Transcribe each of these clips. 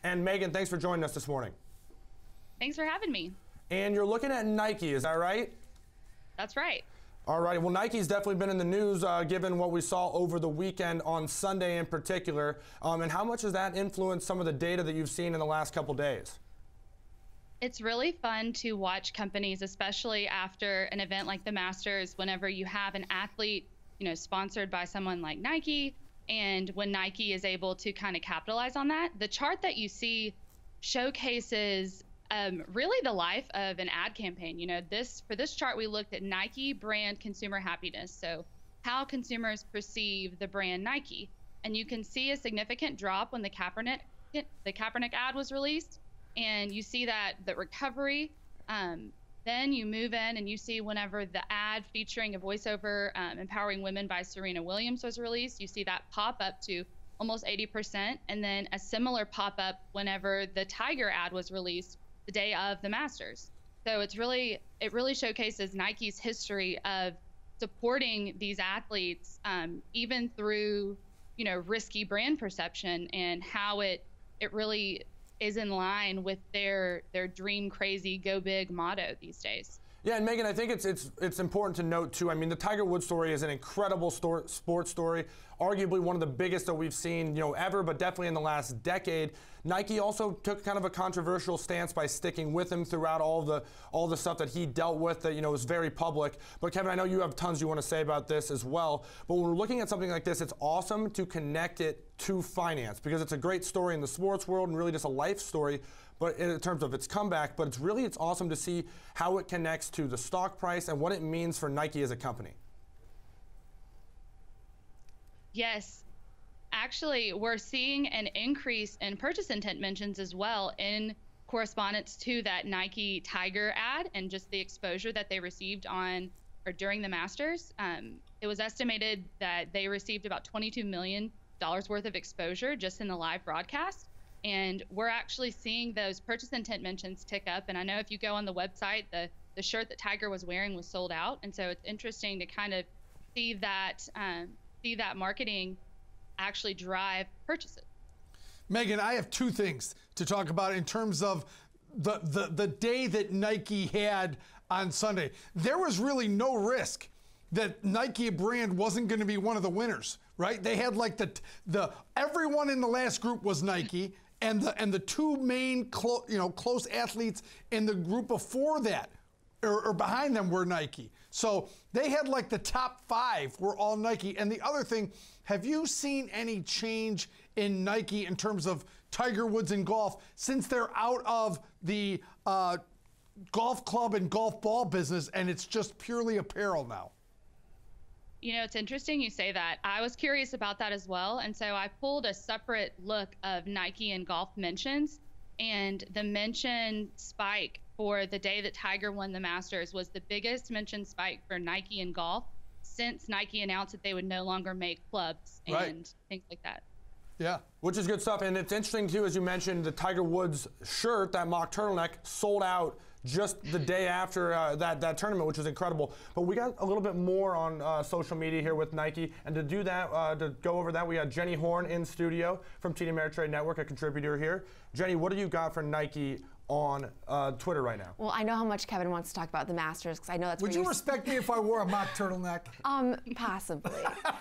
And Megan, thanks for joining us this morning. Thanks for having me. And you're looking at Nike, is that right? That's right. All right. Well, Nike's definitely been in the news given what we saw over the weekend on Sunday in particular. And how much has that influenced some of the data that you've seen in the last couple days? It's really fun to watch companies, especially after an event like the Masters, whenever you have an athlete, sponsored by someone like Nike, and when Nike is able to kind of capitalize on that. The chart that you see showcases really the life of an ad campaign. For this chart, we looked at Nike brand consumer happiness. So how consumers perceive the brand Nike. And you can see a significant drop when the Kaepernick ad was released. And you see that the recovery, then you move in and you see whenever the ad featuring a voiceover empowering women by Serena Williams was released, you see that pop up to almost 80%. And then a similar pop up whenever the Tiger ad was released the day of the Masters. So it really showcases Nike's history of supporting these athletes, even through, risky brand perception, and how it really is in line with their dream crazy, go big motto these days. Yeah, and Megan, I think it's important to note too. I mean, the Tiger Woods story is an incredible sports story, arguably one of the biggest that we've seen, ever, but definitely in the last decade. Nike also took kind of a controversial stance by sticking with him throughout all the stuff that he dealt with that was very public. But Kevin, I know you have tons you want to say about this as well. But when we're looking at something like this, it's awesome to connect it to finance because it's a great story in the sports world and really just a life story. But in terms of its comeback, but it's awesome to see how it connects to the stock price and what it means for Nike as a company. Yes, actually, we're seeing an increase in purchase intent mentions as well in correspondence to that Nike Tiger ad and just the exposure that they received on or during the Masters. It was estimated that they received about $22 million worth of exposure just in the live broadcast. And we're actually seeing those purchase intent mentions tick up. And I know if you go on the website, the shirt that Tiger was wearing was sold out. And so it's interesting to kind of see that marketing actually drive purchases. Megan, I have two things to talk about in terms of the day that Nike had on Sunday. There was really no risk that Nike brand wasn't going to be one of the winners, right? They had like everyone in the last group was Nike. And the two main close athletes in the group before that or behind them were Nike. So they had like the top five were all Nike. And the other thing, have you seen any change in Nike in terms of Tiger Woods and golf since they're out of the golf club and golf ball business and it's just purely apparel now? It's interesting you say that. I was curious about that as well. And so I pulled a separate look of Nike and golf mentions, and the mention spike for the day that Tiger won the Masters was the biggest mention spike for Nike and golf since Nike announced that they would no longer make clubs and things like that. Yeah, which is good stuff. And it's interesting too, as you mentioned, the Tiger Woods shirt, that mock turtleneck, sold out just the day after that tournament, which was incredible. But we got a little bit more on social media here with Nike. And to do that, to go over that, we got Jenny Horn in studio from TD Ameritrade Network, a contributor here. Jenny, what do you got for Nike on Twitter right now? Well, I know how much Kevin wants to talk about the Masters because I know that's. Would you respect me if I wore a mock turtleneck? Possibly.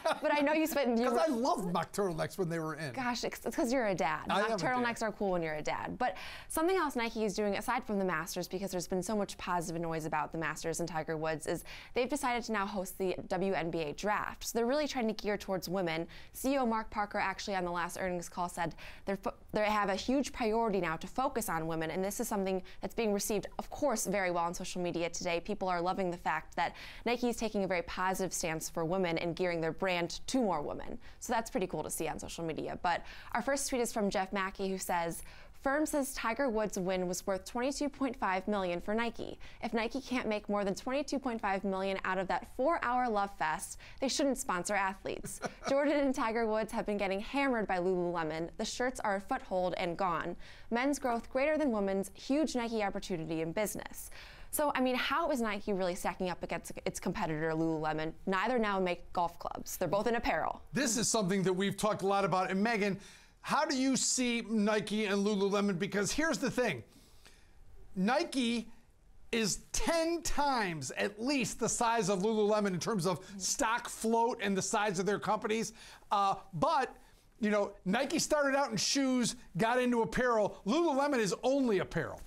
But I know you spent. Because I loved mock turtlenecks when they were in. Gosh, it's because you're a dad. Mock turtlenecks are cool when you're a dad. But something else Nike is doing aside from the Masters, because there's been so much positive noise about the Masters and Tiger Woods, is they've decided to now host the WNBA draft. So they're really trying to gear towards women. CEO Mark Parker actually on the last earnings call said they have a huge priority now to focus on women, and this is something that's being received, of course, very well on social media today. People are loving the fact that Nike is taking a very positive stance for women and gearing their brand to more women. So that's pretty cool to see on social media. But our first tweet is from Jeff Mackey, who says, Firm says Tiger Woods' win was worth $22.5 million for Nike. If Nike can't make more than $22.5 million out of that 4-hour love fest, they shouldn't sponsor athletes. Jordan and Tiger Woods have been getting hammered by Lululemon. The shirts are a foothold and gone. Men's growth greater than women's, huge Nike opportunity in business. So, I mean, how is Nike really stacking up against its competitor, Lululemon? Neither now make golf clubs. They're both in apparel. This is something that we've talked a lot about. And Megan, how do you see Nike and Lululemon? Because here's the thing. Nike is 10 times at least the size of Lululemon in terms of stock float and the size of their companies. But, you know, Nike started out in shoes, got into apparel. Lululemon is only apparel.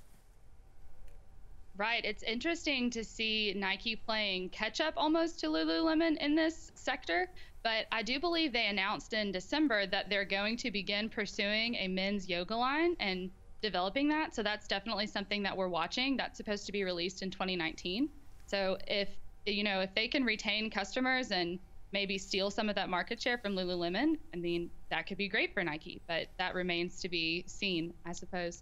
Right. It's interesting to see Nike playing catch up almost to Lululemon in this sector. But I do believe they announced in December that they're going to begin pursuing a men's yoga line and developing that. So that's definitely something that we're watching. That's supposed to be released in 2019. So if they can retain customers and maybe steal some of that market share from Lululemon, I mean, that could be great for Nike, but that remains to be seen, I suppose.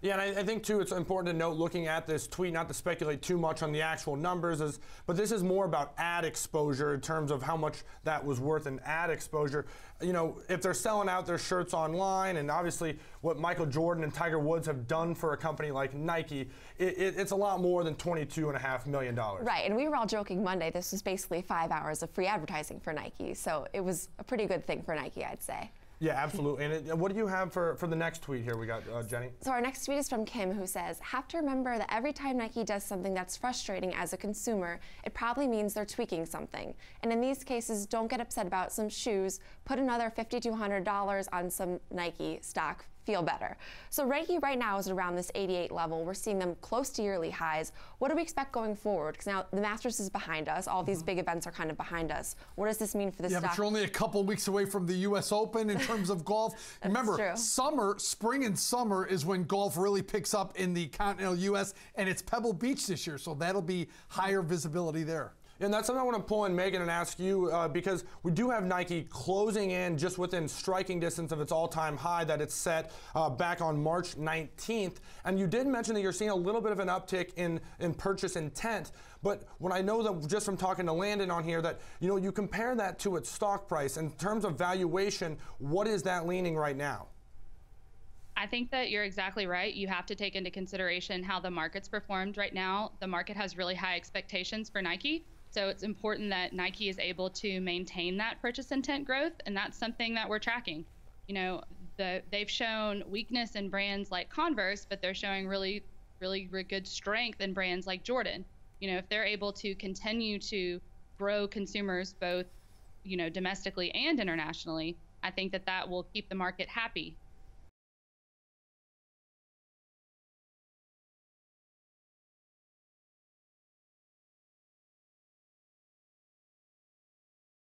Yeah, and I think, too, it's important to note, looking at this tweet, not to speculate too much on the actual numbers, but this is more about ad exposure in terms of how much that was worth in ad exposure. You know, if they're selling out their shirts online, and obviously what Michael Jordan and Tiger Woods have done for a company like Nike, it's a lot more than $22.5 million. Right, and we were all joking Monday, this was basically 5 hours of free advertising for Nike, so it was a pretty good thing for Nike, I'd say. Yeah, absolutely. And what do you have for the next tweet here? We got Jenny. So our next tweet is from Kim, who says, have to remember that every time Nike does something that's frustrating as a consumer, it probably means they're tweaking something. And in these cases, don't get upset about some shoes. Put another $50 to $100 on some Nike stock. Feel better. So Nike right now is around this 88 level. We're seeing them close to yearly highs. What do we expect going forward? Because now the Masters is behind us. All these big events are kind of behind us. What does this mean for the stock? Yeah, but you're only a couple weeks away from the U.S. Open in terms of golf. Remember, true. Spring and summer is when golf really picks up in the continental U.S., and it's Pebble Beach this year, so that'll be higher visibility there. And that's something I want to pull in, Megan, and ask you, because we do have Nike closing in just within striking distance of its all-time high that it's set back on March 19th. And you did mention that you're seeing a little bit of an uptick in purchase intent. But when I know that just from talking to Landon on here that, you know, you compare that to its stock price. In terms of valuation, what is that leaning right now? I think that you're exactly right. You have to take into consideration how the market's performed right now. The market has really high expectations for Nike. So it's important that Nike is able to maintain that purchase intent growth, and that's something that we're tracking. You know, they've shown weakness in brands like Converse, but they're showing really good strength in brands like Jordan. You know, if they're able to continue to grow consumers both, you know, domestically and internationally, I think that will keep the market happy.